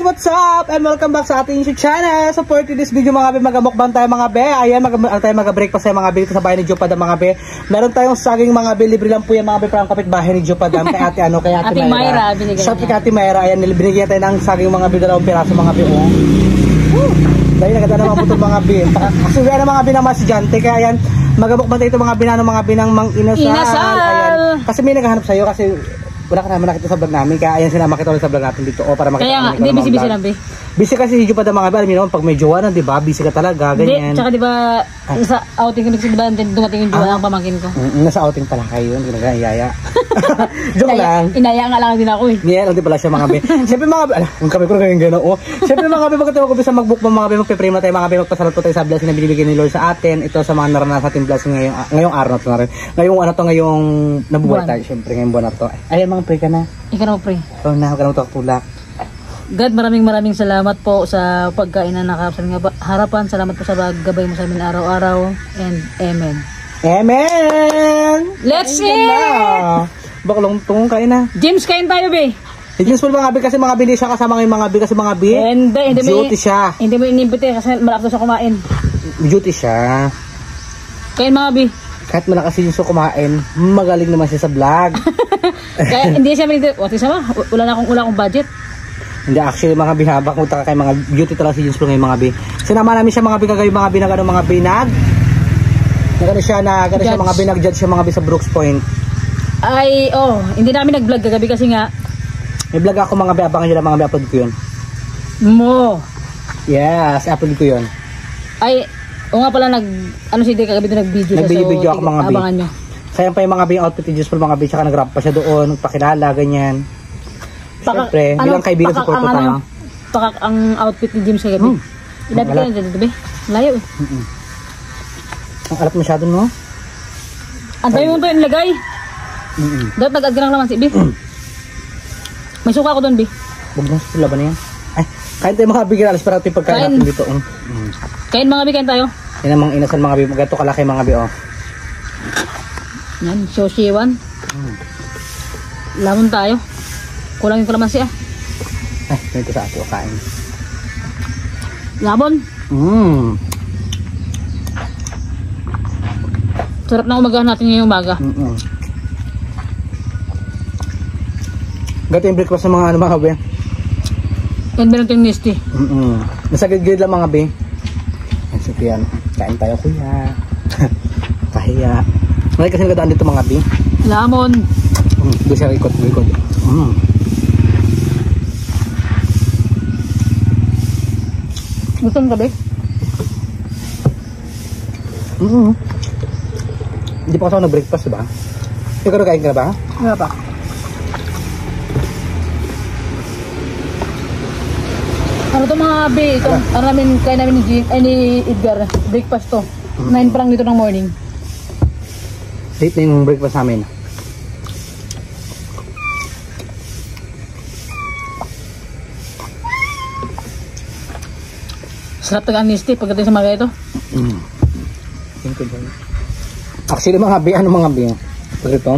what's up? And welcome back sa ating YouTube channel. So for today's video mga be, magamukbang tayo mga be. Ayan, mag-breakfast tayo mga be sa bahay ni Jopadam mga be. Meron tayong saging mga be, libre lang po yan mga be, parang kapitbahay ni Jopadam. Kay ate kay ate Mayra. Shout kay ate Mayra. Ayan, binigyan tayo ng saging mga be, 2 piraso mga be. Dahil naganda naman po itong mga be. Kasi wala na mga be na masyante. Kaya ayan, magamukbang tayo itong mga binano mga binang mang inasal. Ayan. Kasi may naghahanap sa'yo kasi wala ka naman nakita sa vlog namin, kaya ayan sila makita ulit sa vlog natin dito para makita. Kaya nga, hindi busy lang be. Busy kasi si Jopadam mga be, alam niyo naman pag may jowa na, di ba? Busy ka talaga, ganyan. Hindi, tsaka di ba sa outing kami kasi dumating yung jowa ng pamangkin ko. Nasa outing pala kayo, hindi na iyaya. Joke lang. Inaya nga lang din ako eh. Niya lang din pala siya mga be. Siyempre mga be, ang kami ko ganyan gano'n oh. Siyempre mga be, magkatawa ko sa mag-book mga be, magpe-frame na tayo mga be, magpasalamat po tayo sa blessing na binibigay ni Lord sa atin. Ito sa mga naranasan ating blessing ngayong araw na to na rin. Ngayong nabubuhay tayo, siyempre ngayong buwan na to. Ayan mga pray ka na. Ikaw na pray. Oo na, huwag ka na magtulak. God, maraming salamat po sa pagkain na nakapsan ng harapan. Salamat po sa gabay mo sa amin araw-araw. And amen. Amen! Let's eat! Baklong tong kain na. James, kain tayo be. Si James po mga be kasi mga bili siya kasama ng mga be kasi mga be. Hindi duty siya. Hindi mo inimbite kasi malapit siya kumain. Duty siya. Kain mga be. Kahit malakas yung kumain, magaling naman siya sa vlog. Kaya hindi siya wala akong budget. Hindi actually mga bihabak mo taka kay mga beauty talaga si James po ngayon mga bi. Sinama namin siya mga bi kagabi mga binag mga binag. Nagano siya mga binag-judge siya mga bi sa Brooks Point. Ay hindi namin nag-vlog kagabi kasi nga may vlog ako mga bi, abangan niyo lang mga bi, upload ko 'yun. Yes, upload ko 'yun. Ay nga pala si Day kagabi nag-video siya. Nag-video ako mga bi. Abangan niyo. Sayang pa yung mga bi outfit ni James po mga bi, tsaka nag-rap pa siya doon, nagpakilala ganyan. Siyempre, bilang kaibigan support po tayo. Pakak ang outfit ni James kagabi. Ilapit ka na dyan dito be. Layo eh. Ang alat masyado no? Ang dami mo ito yung lagay. Dapat nag-add ka lang naman si Bi. May suka ko doon Bi. Huwag na sa laban na yan. Ay, kain tayo mga bigyan alas para ito yung pagkain natin dito. Kain mga Bi, kain tayo. Yan ang mga inasal mga Bi. Gato kalaki mga Bi oh. Yan, Shoshiwan. Lamon tayo. Kulangin ko naman siya. Ay, ganito sa ato kain. Labon. Sarap na umagahan natin ngayong umaga. Gato yung breakfast ng mga mga be. Yan meron tayong nesty. Nasa grid lang mga be. So yan, kain tayo kuya. Kahiya. Malay kasi nagdaan dito mga be. Lamon. Doon siya ikot. Gutom ka ba? Hindi pa kasi ako nag-breakfast ba? Ikaw na kain ka na ba? Wala pa. Ano to mga be? Ano namin kain namin ni Edgar. Breakfast to. 9 pa lang dito ng morning. Late na yung breakfast namin. Sarap taga amnesty pagdating sa mga ito. Actually mga bi, mga bi? Ito.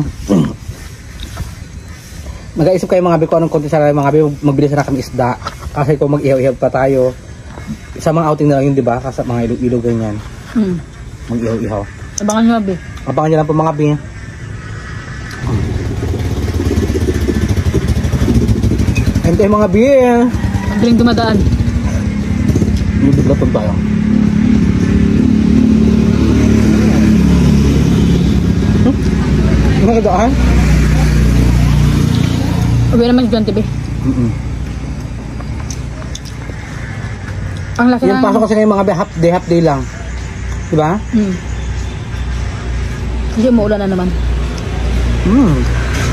Mag-aisip kayo mga bi kung anong konti sa mga bi, magbili sana kami isda. Kasi kung mag-ihaw-ihaw pa tayo, sa mga outing na lang yun, di ba? Kasi mga ilog-ilog ganyan. Mag-ihaw-ihaw. Abangan nyo bi. Abangan nyo lang po mga bi. Ayun tayo mga bi. Ang biling dumadaan. Biglatong tayo. Ano kadaan? Uwi naman dyan, tibi. Ang laki yung pasok kasi ngayon mga half day lang. Diba? Kasi maulan na naman.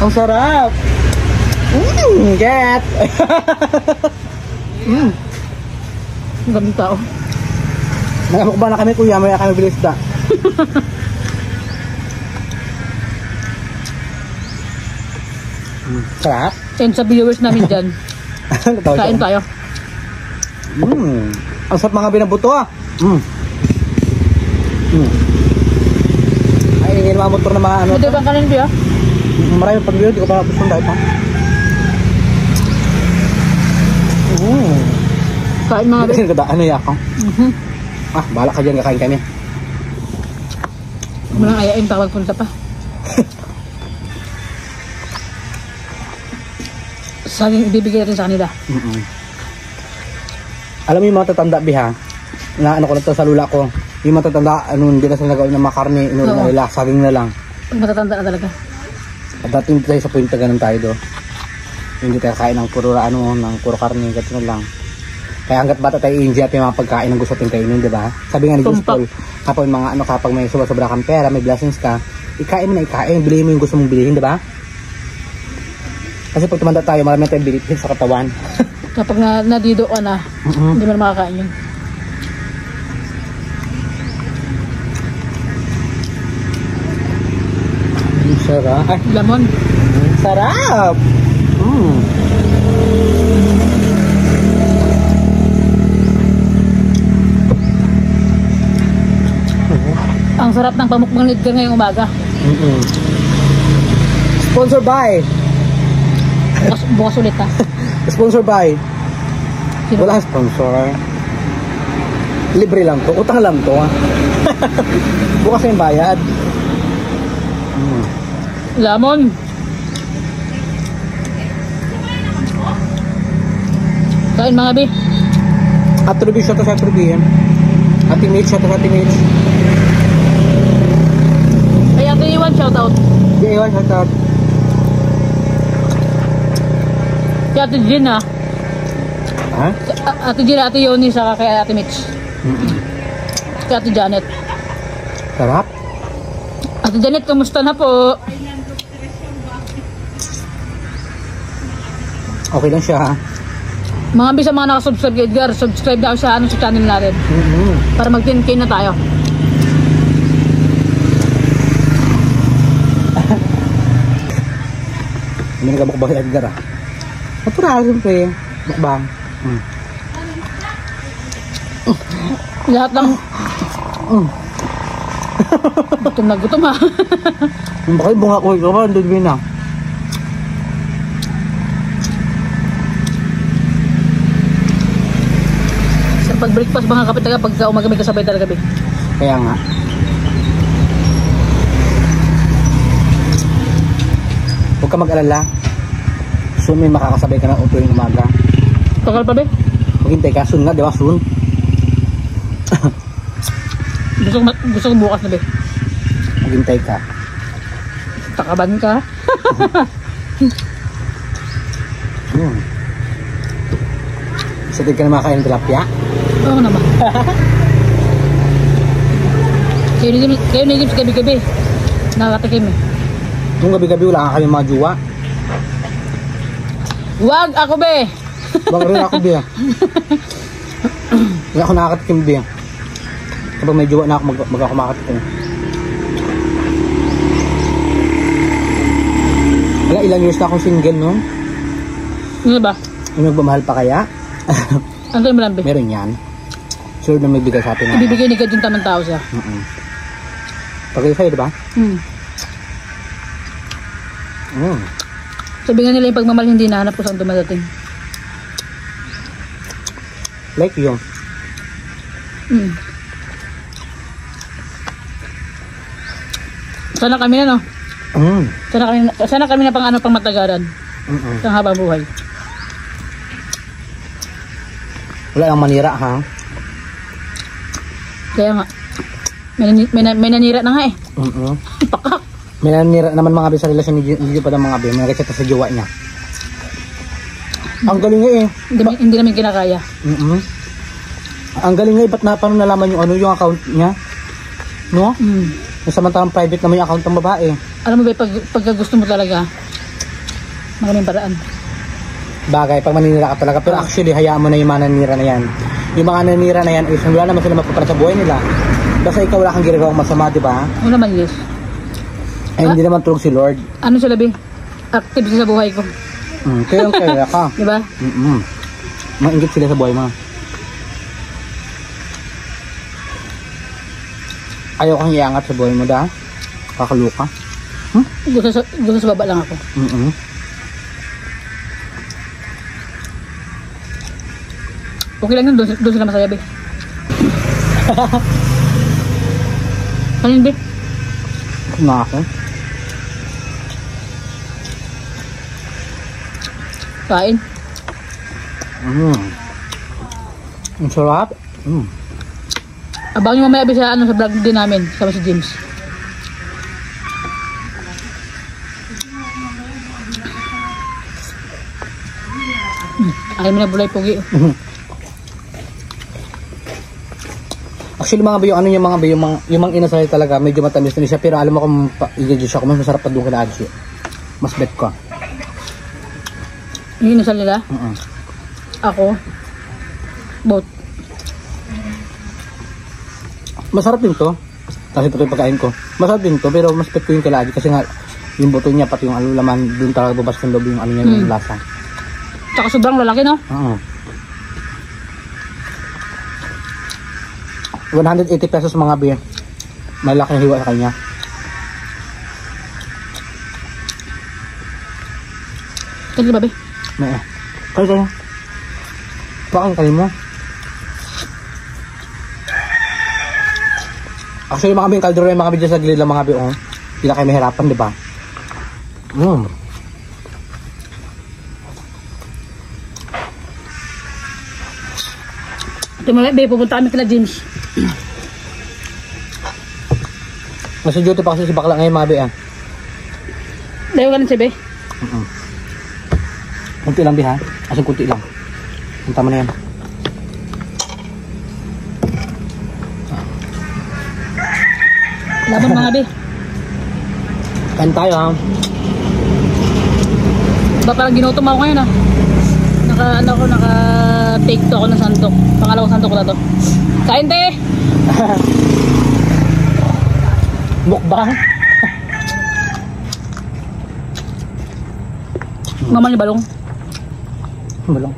Ang sarap! Get! Ang ganda tao. Nakamukba na kami kuya, maya kami bilis da. Sarap. And sa viewers namin dyan, kain tayo. Ang sarap mga binabuto ah. Ay, ingin mga motor na mga ano. Hindi bang kanin biya? Marami pag-view, di ko pa napusong dahil pa. Kain mga be. Ano ya ako? Ah, bahala ka dyan, kakain kami. Walang ayain, tawag punta pa. Saging ibibigay natin sa kanila. Alam mo yung mga tatanda, Biha, na ano ko lang to sa lula ko, yung matatanda, ano, hindi na sila nagawin ng makarne, inulit na Oo. nila, saging na lang. Pag matatanda ka talaga. At dati hindi tayo sa point na ganun tayo do. Hindi tayo kain ng puro, ano, ng puro karne, gato na lang. Kaya hanggat bata tayo i-enjoy at yung mga pagkain ng gusto natin kainin, di ba? Sabi nga ni Diyos Tumpak. Paul, kapag mga ano, kapag may sobra kang pera, may blessings ka, ikain mo na ikain, bilhin mo yung gusto mong bilhin, di ba? Kasi pag tumanda tayo, marami na tayong bilhin sa katawan. Kapag nadido ka na, hindi mo na makakain yun. Sarap. Ay, Lamon. sarap! Ang sarap ng pamukbang ni Edgar ngayong umaga. Sponsor by. Bukas ulit ha. Sponsor by. Sino? Wala sponsor. Libre lang to. Utang lang to. Bukas yung bayad. Lamon. Kain mga be. Attribute siya to sa attribute. Atimate siya to sa atimate. Ay, Ate Iwan, shoutout. Di iwan siya to. Si Ate Jean ha. Ha? Ate Jean, Ate Yoni, saka kay Ate Mitch. Si Ate Janet. Sarap. Ate Janet, kamusta na po? Okay lang siya ha. Mga bisa mga nakasubscribe kay Edgar, subscribe daw sa channel natin. Para mag 10K na tayo. Hindi nagabukbang si Edgar ah. Natural siyempre. Mukbang. Lahat ng... Gutom na gutom ha. Yung bakit bunga ko ikaw ba? Andun din na. Sa pag-breakfast mga kapit talaga, pagka umaga may kasabay talaga be. Kaya nga. Huwag ka mag-alala. Soon may makakasabay ka ng tuwing umaga. Takal pa be? Maghintay ka. Soon nga, di ba? Soon. Gusto ko bukas na be. Maghintay ka. Takaban ka. Sabi ka na makakain ng tilapia? Oo naman. Kayo nigim sa gabi-gabi. Nakakatikim eh. Nung gabi-gabi wala ka kayong mga juwa. Wag ako be! Baka rin ako biya. Hindi ako nakakatikim biya. Kapag may juwa na ako ako makatikim. Wala, ilang years na akong single no? Ano ba? May magmamahal pa kaya? Ano tayo malambi? Meron yan. Sure na may bigay sa atin na. Ibibigay ni God yung tamang tao siya. Pagkaya sa'yo, diba? Sabi nga nila yung pagmamahal hindi nahanap ko saan dumadating. Like yung. Sana kami na no? Sana kami na pang matagaran. Sa habang buhay. Wala lang manira ha. Kaya nga. May nanira na nga eh. Pakak. May nanira naman mga sa relasyon ni Gio pa ng mga may nagchat sa jowa niya. Ang galing nga eh. Hindi namin kinakaya. Ang galing nga eh. Ba't paano nalaman yung yung account niya? No? Samantalang private naman yung account ng babae. Alam mo ba, pagka gusto mo talaga, maraming paraan. Bagay, pag maninira ka talaga. Pero actually, hayaan mo na yung mga nanira na yan. Yung mga nanira na yan, wala naman sila mapapala sa buhay nila. Basta ikaw wala kang ginagawang masama, di ba? Oo naman, yes. Ay, hindi naman tulog si Lord. Ano sila, Bing? Active sila sa buhay ko. Kaya ka. Di ba? Maingit sila sa buhay mo. Ayaw kang iangat sa buhay mo, da? Kakaluka. Gusto sa baba lang ako. Okay lang yun, doon sila masaya, be. Kanin, be? Na ako. Kain. Ang sarap. Abang nyo mamaya, be, sa vlog din namin. Sama si James. Ayaw mo na bulay pogi. Actually mga bayo, ano yung mga bayo, yung mga inasal talaga, medyo matamis na siya. Pero alam mo kung i-judge siya, kung mas masarap pa doon kila Adji. Mas bet ko. Yung inasal nila? Ako. Both. Masarap din to. Kasi ito yung pagkain ko. Masarap din to, pero mas bet ko yung kila Adji. Kasi nga, yung buto niya, pati yung laman, doon talaga bubas ng loob yung ano niya, yung lasa. Tsaka sobrang lalaki, no? 180 pesos mga beer. Malaki na hiwa sa kanya. Kali ba, be? May Kaya. Bakit kayo mo? Actually mga beer, kaldero yung mga beer sa gilid lang mga beer. Hindi na kayo mahirapan, di ba? Ito mga be, pupunta kami kila James. Nasa duty pa kasi si bakla ngayon mga beer. Dayo ka rin si be? Kunti lang beer ha? Asang kunti lang. Punta mo na yan. Laban mga be. Kain tayo ha? Ba parang ginutom ako ngayon, ah. Naka-take to ako ng sandok. Pangalawang sandok ko na to. Kain, te! Mukbang? Mama niya balong. Balong.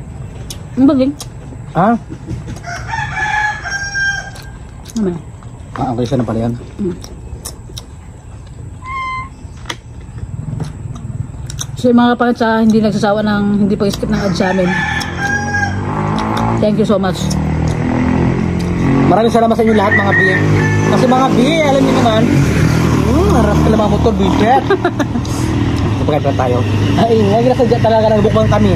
Ang baling. Ha? Mamaya. Okay, isa na pala yan. So yung mga kapatid sa hindi nagsasawa ng hindi pag-skip ng ads sa amin. Thank you so much. Maraming salamat sa inyo lahat mga beer. Kasi mga beer, alam niyo naman, harap ka lang mga motor, biset. Kapagkita tayo. Ay, naglasadya talaga nagbukbang kami.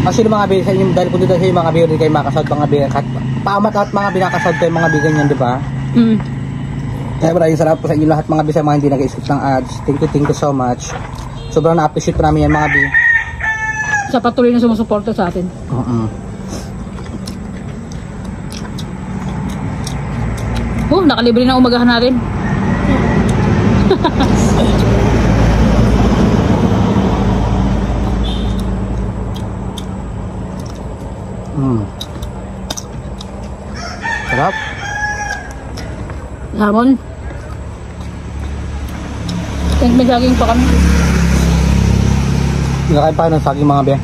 Actually mga beer, sa inyo, dahil kung dito sa inyo mga beer, hindi kayo makasawad mga beer. Paamat at mga binakasawad kayo mga beer ganyan, di ba? Kaya maraming salamat po sa inyo lahat mga beer, sa mga hindi nag-skip ng ads. Thank you so much. Sobrang na-appreciate namin yan mga beer. Sa patuloy na sumusuporta sa atin. Nakalibre na umagahan natin. Sarap. Lamon. Thank me saging pa kami. Nakain pa ng saging mga beer.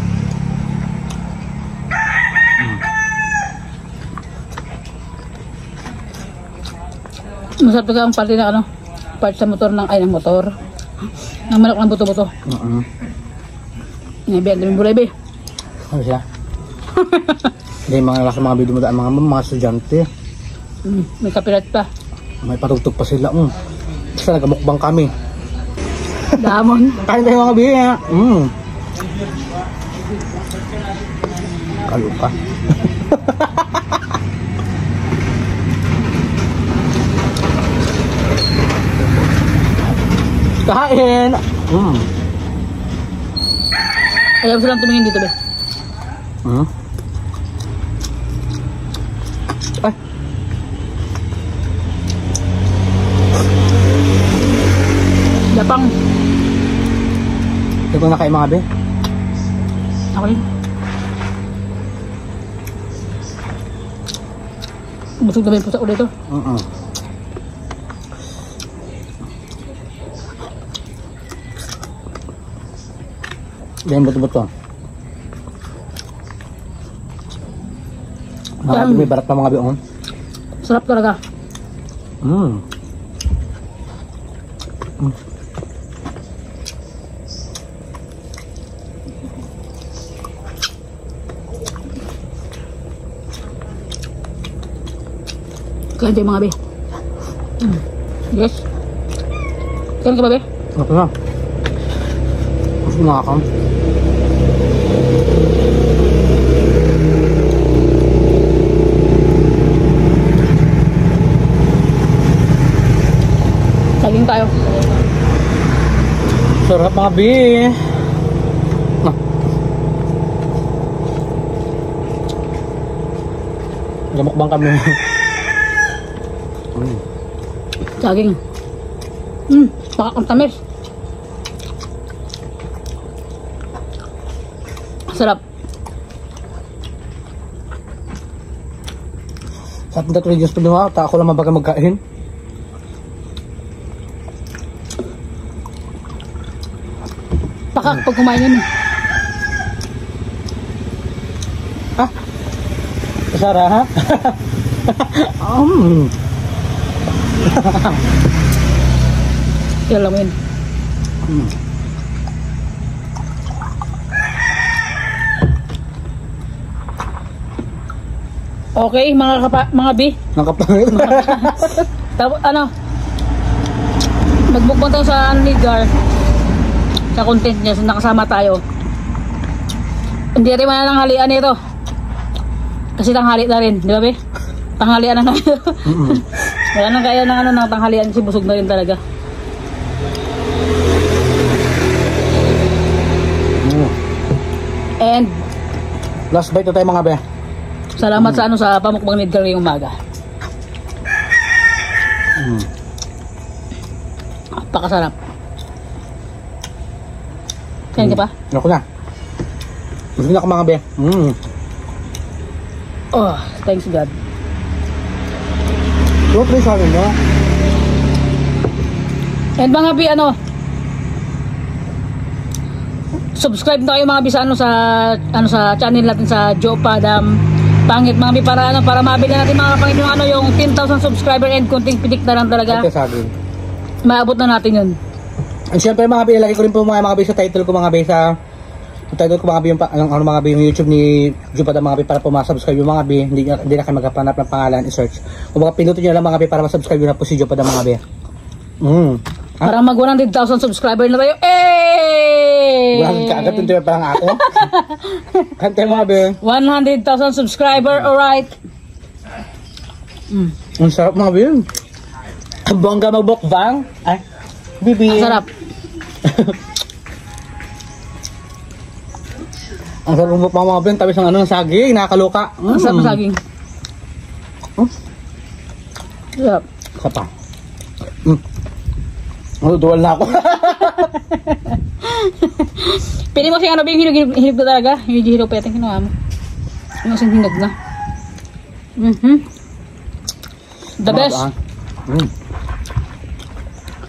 Masarap talaga ang parte na part sa motor ng motor. Ng manok ng buto-buto. Nabi, ang daming bulay, be. Ano siya? Hindi mga nasa mga video mo daan mga estudyante. May copyright pa. May patugtog pa sila. Basta nagamukbang kami. Damon. Kain tayo mga beer. Kalo ka. Kain! Ayaw silang tumingin dito, be. Ay! Lapang. Ito na kain mga be. Ako rin. Busog na ba yung pusa ulit ito? Yan buto-buto. May barat pa mga biong. Sarap talaga. Kain tayo mga be. Yes. Kain ka ba be? Ito na. Mas nakakam. Saging tayo. Sarap mga bi. Gamukbang kami. Saging. Pakakang tamis. Sarap. Sa ating tatlo Diyos pa dumawa, ako lang mabaga magkain. Pakak pag kumain yun. Ha? Sarah, ha? Kaya lang yun. Okay, mga bi. Nakapangit. Tapos ano? Magbukbang tayo sa Anligar. Sa content niya, so nakasama tayo. Hindi rin mananghalian ito. Kasi tanghali na rin, di ba be? Tanghalian na tayo. Wala nang kaya ng ng tanghalian kasi busog na rin talaga. And Last bite na tayo mga be. salamat sa sa pamukbang ni Edgar ngayong umaga. Pakasarap. Kain ka pa? Ako na. Gusto na ako mga be. Oh, thanks God. Yung try sa akin, no? And mga bi, subscribe na kayo mga bi sa sa channel natin sa Joe Padam Pangit mga bi para para mabili natin mga kapangit yung 10,000 subscriber and kunting pitik na lang talaga. Ito sa akin. Maabot na natin yun. And syempre mga bi, ilagay ko rin po mga bi sa title ko mga bi sa title ko mga bi yung mga bi yung YouTube ni Joe Padam mga bi para po ma-subscribe yung mga bi, hindi na kayo maghahanap ng pangalan i-search. Kung baka pinutin nyo lang mga bi para ma-subscribe na po si Joe Padam mga bi. Para mag 100,000 subscriber na tayo. Eh! Wala ka agad yung parang ako. Kante mga be. 100,000 subscriber, alright. Ang sarap mga be. Bongga magbukbang. Ay, bibi. Ang sarap. Ang sarap magbukbang mga be. Tapos ng saging, nakakaloka. Ang sarap ng saging. Sarap. Isa pa. Duwal na ako. Pili mo siyang hinog na talaga. Hinog pa yating kinuha mo. Yung siyang hinog na. The best.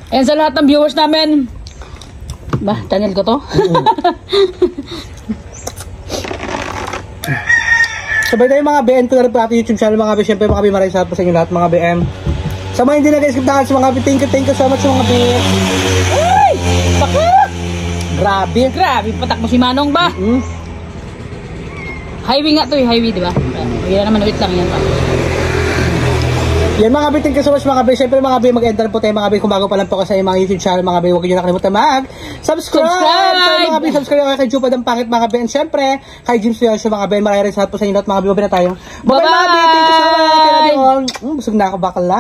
And sa lahat ng viewers namin, channel ko to. Sabay tayo mga BM ko na rin po ating YouTube channel mga BM. Siyempre mga BM, maraming salamat po sa inyo lahat mga BM. Sa mga hindi nag-skip na sa mga BM, thank you so much mga BM. Ay! Baka! Grabe. Patak mo si Manong ba? Highway nga to highway diba? Hindi naman wait lang yan pa. Yan mga BM, thank you so much mga BM. Siyempre mga BM, mag-enter po tayo mga BM. Kung bago pa lang po kasi mga YouTube channel mga BM, huwag nyo nakalimutan mag-subscribe! So mga BM, subscribe kay Joe Padam Pangit mga BM. Siyempre, kay James Leoncio mga BM. Maraming salamat po sa inyo lahat mga BM. Bye na tayo. Bye mga BM, thank you so much. Busog na ako bakala.